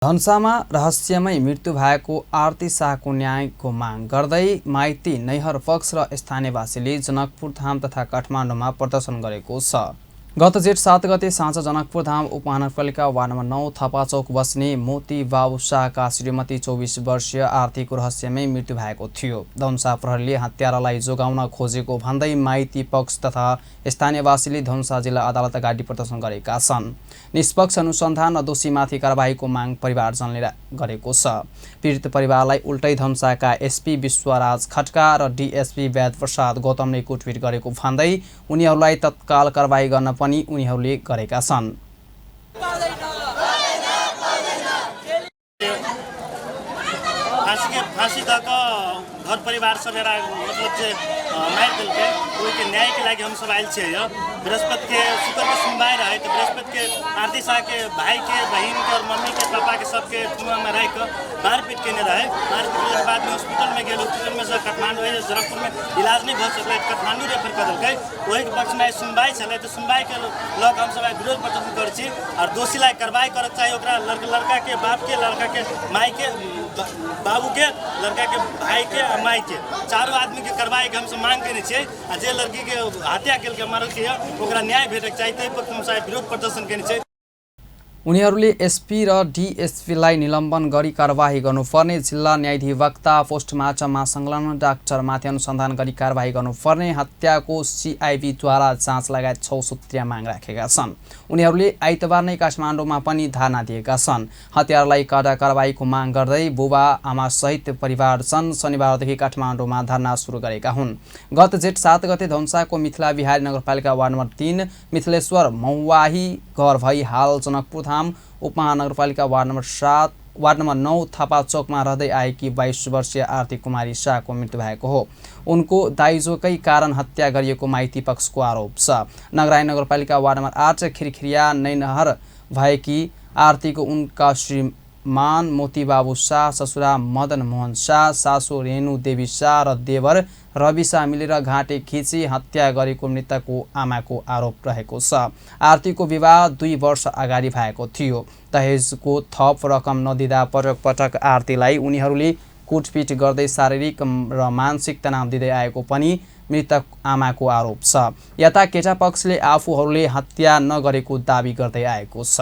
धनुषामा रहस्यमय मृत्यु भएको आरती शाहको न्यायको माग गर्दै माइती नैहर पक्ष र स्थानीयवासीले जनकपुर धाम तथा काठमाडौँमा प्रदर्शन गरेको छ। गत जेठ 7 गते साँझ जनकपुर धाम उपमहानगरपालिका वार्ड नम्बर 9 थापाचौक बस्ने मोती बाबु शाहका श्रीमती 24 वर्षीय आरतीको रहस्यमय मृत्यु भएको थियो। धनुषा प्रहरीले हत्यारालाई जोगाउन खोजेको भन्दै माइती पक्ष तथा स्थानीयवासीले धनुषा जिल्ला अदालत अगाडि प्रदर्शन गरेका छन्। निष्पक्ष अनुसन्धान र दोषीमाथि कारबाहीको माग परिवारजनले गरेको छ। पीडित परिवारलाई उल्टै धनुषाका एसपी विश्वराज खड्का र डीएसपी वेद प्रसाद गौतमले कुटपिट गरेको भन्दै उनीहरूलाई तत्काल कारबाही गर्न पनि उनीहरूले गरेका छन्। फांसी तक घर परिवार सब मतलब मार दिल के के न्याय के लगे हम सब आयल छे। बृहस्पति के शुक्र के सुनवाई रहे तो बृहस्पति के आरती शाह के भाई के बहन के और मम्मी के पापा के सबके कुआं में रह कर मारपीट के रहे। मारपीट के बाद में हॉस्पिटल में गए। हॉस्पिटल में से काठमांडू जनकपुर में इलाज नहीं भ सकल, काठमांडू रेफर कर दिल। वही के पक्ष में सुनवाई चले तो सुनवाई के लग हम सब विरोध प्रदर्शन कर और दोषी ला कार्रवाई करे चाहिए। लड़का के बाप के, लड़का के माई के, बाबू के, लड़का के भाई के और माई के चारों आदमी के कार्रवाई के हम सब मांग करे छे। जे लड़की के हत्या केल के मारल के ओकरा न्याय भेटक चाहिए। तै पर हम सब विरोध प्रदर्शन करे छे। उनीहरूले एसपी र डीएसपीलाई निलम्बन गरी कारबाही गर्नुपर्ने, जिल्ला न्यायाधिवक्ता पोस्टमार्टममा संलग्न डाक्टरमाथि अनुसन्धान गरी कारबाही गर्नुपर्ने, हत्याको सीआईबीद्वारा जाँच लगायत 6 सूत्रीय माग राखेका छन्। उनीहरूले आइतबार नै काठमाडौँमा पनि धारणा दिएका छन्। हत्यारालाई कडा कारबाहीको माग गर्दै बुबा आमासहित परिवारजन शनिबारदेखि काठमाडौँमा धरना सुरु गरेका हुन्। गत जेठ 7 गते धनुषाको मिथिला बिहारी नगरपालिका वार्ड नम्बर 3 मिथिलेश्वर मौवाही घर भई हाल जनकपुर धाम उपमहानगरपालिका वार्ड नम्बर 9 थापाचौकमा रहँदै आएकी 22 वर्षीय आरती कुमारी शाहको मृत्यु भएको हो। उनको दाइजोकै कारण हत्या गरिएको माइती पक्षको आरोप छ। नगराई नगरपालिका वार्ड नम्बर 8 खिरखिरिया नैनहर भएकी आरतीको उनका श्रीमान मोती बाबु शाह, ससुरा मदन मोहन शाह, सासू रेणु देवी शाह र देवर रवि शाह मिलेर घाँटे खिची हत्या गरेको मृतकको आमाको आरोप रहेको छ। आरतीको विवाह 2 वर्ष अगाडि भएको थियो। दहेजको थप रकम नदिँदा पटक पटक आरतीलाई उनीहरूले कुटपिट गर्दै शारीरिक र मानसिक तनाव दिँदै आएको पनि मृतक आमाको आरोप छ। यता केटा पक्षले आफूहरूले हत्या नगरेको दाबी गर्दै आएको छ।